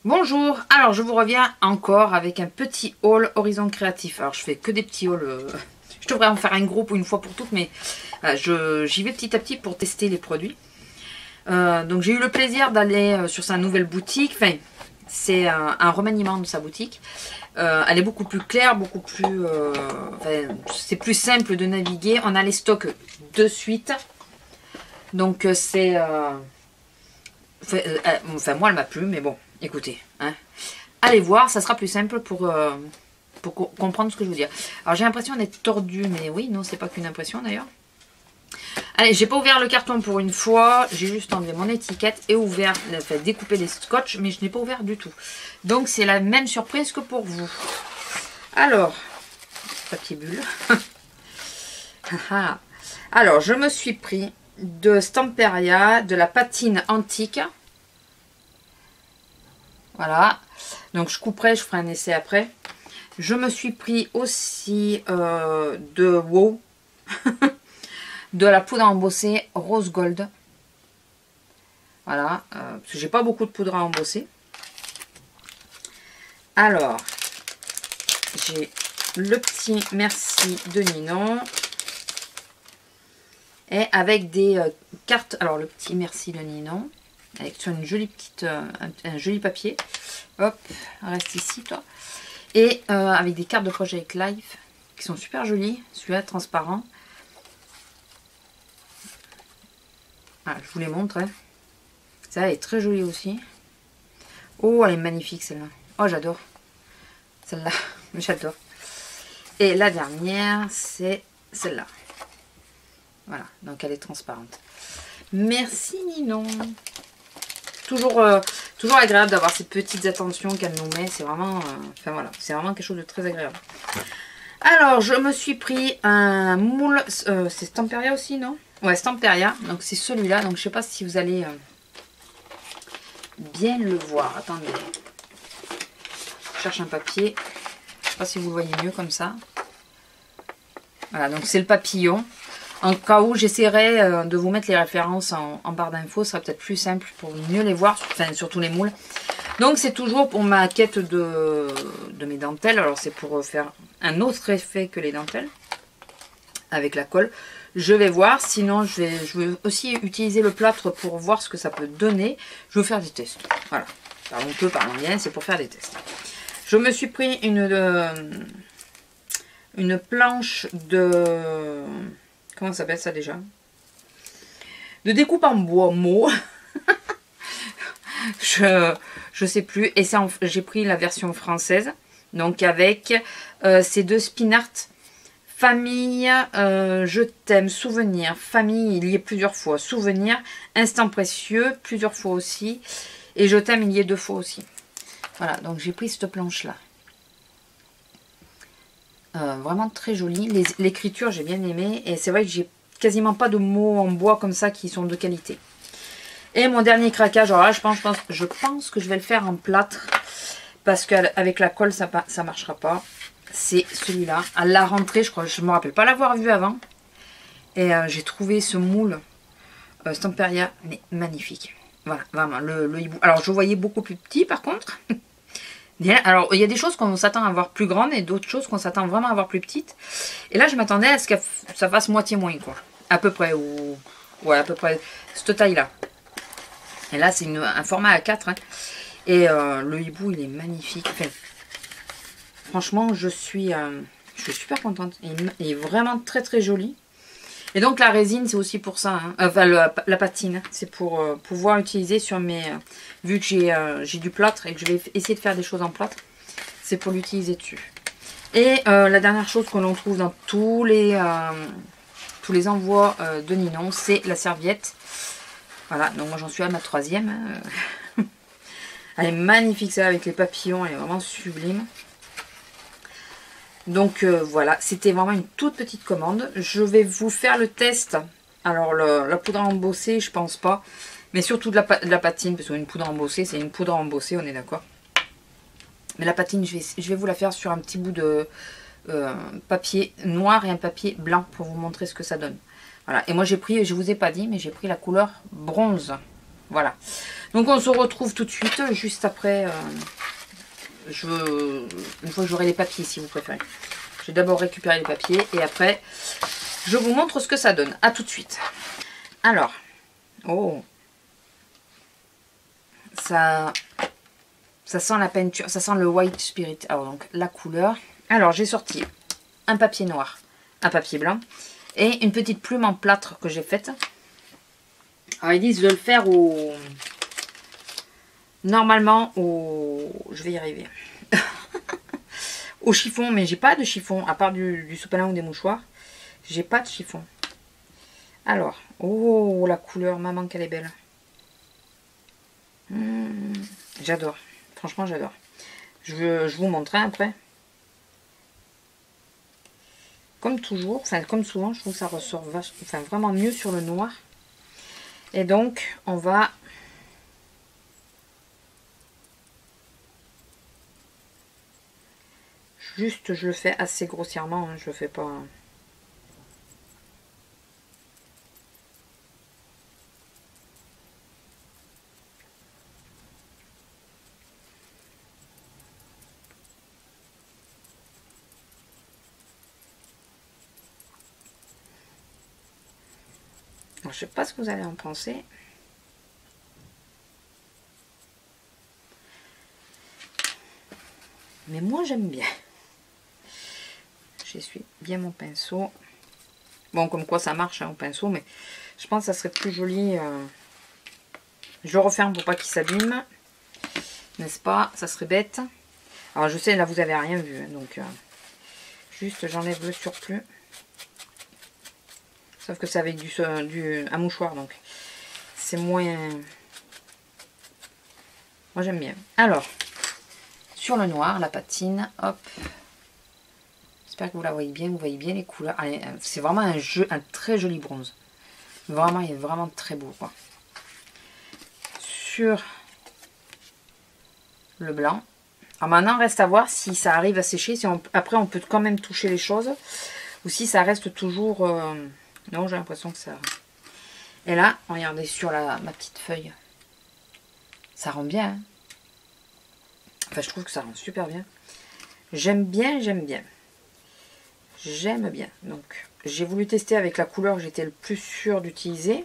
Bonjour, alors je vous reviens encore avec un petit haul Horizon Créatif. Alors je fais que des petits hauls, je devrais en faire un groupe une fois pour toutes, mais j'y vais petit à petit pour tester les produits. Donc j'ai eu le plaisir d'aller sur sa nouvelle boutique, enfin c'est un remaniement de sa boutique. Elle est beaucoup plus claire, beaucoup plus, c'est plus simple de naviguer, on a les stocks de suite. Donc c'est... Enfin moi elle m'a plu, mais bon, écoutez, hein. Allez voir, ça sera plus simple pour comprendre ce que je veux dire. Alors j'ai l'impression d'être tordue, mais oui, non, c'est pas qu'une impression d'ailleurs. Allez, j'ai pas ouvert le carton pour une fois, j'ai juste enlevé mon étiquette et ouvert, enfin découpé les scotch, mais je n'ai pas ouvert du tout. Donc c'est la même surprise que pour vous. Alors, papier bulle. Alors, je me suis pris de Stamperia, de la patine antique. Voilà. Donc je couperai, je ferai un essai après. Je me suis pris aussi de WoW. De la poudre à embosser rose gold. Voilà. Parce que j'ai pas beaucoup de poudre à embosser. Alors, j'ai le petit merci de Ninon. Et avec des cartes. Alors le petit merci de Ninon. Avec sur une jolie petite, un joli papier. Hop, reste ici toi. Et avec des cartes de Project Life qui sont super jolies. Celui-là transparent. Ah, je vous les montre. Hein. Ça, elle est très jolie aussi. Oh, elle est magnifique celle-là. Oh, j'adore. Celle-là, j'adore. Et la dernière, c'est celle-là. Voilà, donc elle est transparente. Merci Ninon. Toujours agréable d'avoir ces petites attentions qu'elle nous met. C'est vraiment, enfin voilà, c'est vraiment quelque chose de très agréable. Alors, je me suis pris un moule. C'est Stamperia aussi, non? Ouais, Stamperia. Donc c'est celui-là. Donc je sais pas si vous allez bien le voir. Attendez. Je cherche un papier. Je sais pas si vous le voyez mieux comme ça. Voilà, donc c'est le papillon. En cas où j'essaierai de vous mettre les références en barre d'infos, ce sera peut-être plus simple pour mieux les voir, enfin surtout les moules. Donc c'est toujours pour ma quête de mes dentelles. Alors c'est pour faire un autre effet que les dentelles avec la colle. Je vais voir, sinon je vais aussi utiliser le plâtre pour voir ce que ça peut donner. Je vais faire des tests. Voilà, parlons peu, parlons bien, c'est pour faire des tests. Je me suis pris une planche de... Comment ça s'appelle ça déjà? De découpe en bois mot. je sais plus. Et ça, j'ai pris la version française. Donc avec ces deux spin art. Famille, je t'aime, souvenir. Famille, il y est plusieurs fois. Souvenir, instant précieux, plusieurs fois aussi. Et je t'aime, il y est 2 fois aussi. Voilà, donc j'ai pris cette planche-là. Vraiment très jolie. L'écriture, j'ai bien aimé. Et c'est vrai que j'ai quasiment pas de mots en bois comme ça qui sont de qualité. Et mon dernier craquage, alors là, je pense que je vais le faire en plâtre. Parce qu'avec la colle, ça marchera pas. C'est celui-là. À la rentrée, je crois, je me rappelle pas l'avoir vu avant. Et j'ai trouvé ce moule Stamperia, mais magnifique. Voilà, vraiment, le hibou. Alors, je voyais beaucoup plus petit, par contre. Alors, il y a des choses qu'on s'attend à voir plus grandes et d'autres choses qu'on s'attend vraiment à voir plus petites. Et là, je m'attendais à ce que ça fasse moitié moins, quoi. À peu près, ou... Ouais, à peu près cette taille-là. Et là, c'est un format A4. Hein. Et le hibou, il est magnifique. Enfin, franchement, je suis super contente. Il est vraiment très, très joli. Et donc, la résine, c'est aussi pour ça. Hein. Enfin, la patine, c'est pour pouvoir utiliser sur mes... vu que j'ai du plâtre et que je vais essayer de faire des choses en plâtre, c'est pour l'utiliser dessus. Et la dernière chose que l'on trouve dans tous les envois de Ninon, c'est la serviette. Voilà, donc moi j'en suis à ma 3e. Hein. Elle est magnifique, ça, avec les papillons, elle est vraiment sublime. Donc voilà, c'était vraiment une toute petite commande. Je vais vous faire le test. Alors la poudre à embosser, je pense pas. Mais surtout de la patine, parce qu'une poudre à embosser, c'est une poudre à embosser, on est d'accord. Mais la patine, je vais vous la faire sur un petit bout de papier noir et un papier blanc pour vous montrer ce que ça donne. Voilà, et moi j'ai pris, je vous ai pas dit, mais j'ai pris la couleur bronze. Voilà. Donc on se retrouve tout de suite, juste après, une fois que j'aurai les papiers si vous préférez. Je vais d'abord récupérer les papiers et après je vous montre ce que ça donne. A tout de suite. Alors, oh, ça sent la peinture, ça sent le white spirit. Alors donc la couleur. Alors j'ai sorti un papier noir, un papier blanc et une petite plume en plâtre que j'ai faite. Alors ils disent de le faire au... Normalement au... Je vais y arriver. Au chiffon, mais j'ai pas de chiffon, à part du sopalin ou des mouchoirs. J'ai pas de chiffon. Alors, oh la couleur, maman qu'elle est belle. J'adore. Franchement j'adore. Je vous montrerai après. Comme toujours, enfin comme souvent, je trouve que ça ressort vraiment mieux sur le noir. Et donc, on va... Juste, je le fais assez grossièrement, hein, je le fais pas... Alors, je sais pas ce que vous allez en penser. Mais moi, j'aime bien. J'essuie bien mon pinceau. Bon, comme quoi ça marche hein, au pinceau, mais je pense que ça serait plus joli. Je le referme pour pas qu'il s'abîme. N'est-ce pas? Ça serait bête. Alors, je sais, là, vous avez rien vu. Hein, donc, juste, j'enlève le surplus. Sauf que c'est avec un mouchoir, donc c'est moins... Moi, j'aime bien. Alors, sur le noir, la patine, hop. J'espère que vous la voyez bien, vous voyez bien les couleurs. C'est vraiment un très joli bronze. Vraiment, il est vraiment très beau, quoi. Sur le blanc. Alors maintenant, reste à voir si ça arrive à sécher. Si après, on peut quand même toucher les choses. Ou si ça reste toujours... Non, j'ai l'impression que ça... Et là, regardez sur ma petite feuille. Ça rend bien. Hein, enfin, je trouve que ça rend super bien. J'aime bien, j'aime bien. J'aime bien. Donc, j'ai voulu tester avec la couleur que j'étais le plus sûr d'utiliser.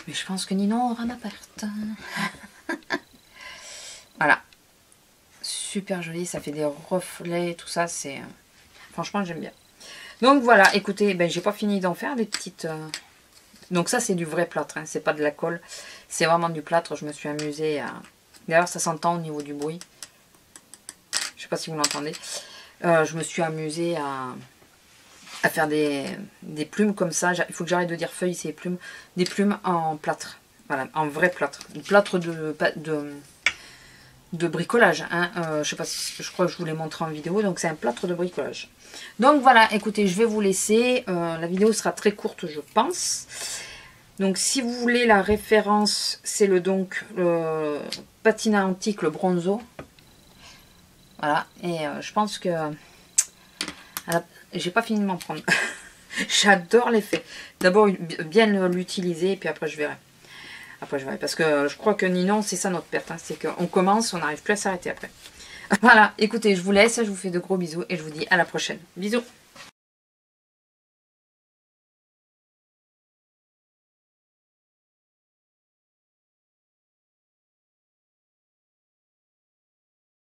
Mais je pense que Ninon aura ma perte. Voilà. Super joli. Ça fait des reflets, tout ça. C'est franchement, j'aime bien. Donc voilà, écoutez, ben, j'ai pas fini d'en faire des petites... Donc ça, c'est du vrai plâtre, hein, c'est pas de la colle. C'est vraiment du plâtre, je me suis amusée à... D'ailleurs, ça s'entend au niveau du bruit. Je sais pas si vous l'entendez. Je me suis amusée à faire des plumes comme ça. Il faut que j'arrête de dire feuilles, c'est plumes. Des plumes en plâtre. Voilà, en vrai plâtre. Du plâtre de bricolage. Hein. Je sais pas si je crois que je vous l'ai montré en vidéo. Donc c'est un plâtre de bricolage. Donc voilà, écoutez, je vais vous laisser. La vidéo sera très courte, je pense. Donc si vous voulez la référence, c'est le patina antique, le bronzo. Voilà, et je pense que j'ai pas fini de m'en prendre. J'adore l'effet. D'abord bien l'utiliser et puis après je verrai. Après je verrai parce que je crois que Ninon, c'est ça notre perte. Hein, c'est qu'on commence, on n'arrive plus à s'arrêter après. Voilà, écoutez, je vous laisse, je vous fais de gros bisous et je vous dis à la prochaine. Bisous.